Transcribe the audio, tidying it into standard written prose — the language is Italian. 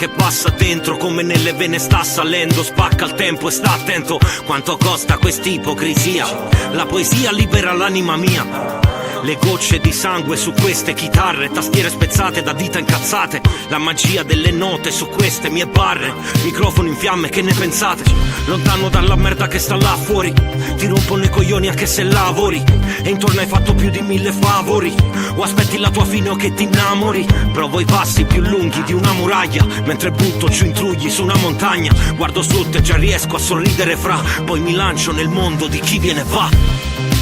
che passa dentro, come nelle vene sta salendo. Spacca il tempo e sta attento quanto costa quest'ipocrisia. La poesia libera l'anima mia. Le gocce di sangue su queste chitarre, tastiere spezzate da dita incazzate, la magia delle note su queste mie barre, microfono in fiamme, che ne pensate? Lontano dalla merda che sta là fuori, ti rompono i coglioni anche se lavori, e intorno hai fatto più di 1000 favori, o aspetti la tua fine o che ti innamori. Provo i passi più lunghi di una muraglia, mentre butto giù intrugli su una montagna. Guardo sotto e già riesco a sorridere fra, poi mi lancio nel mondo di chi viene e va.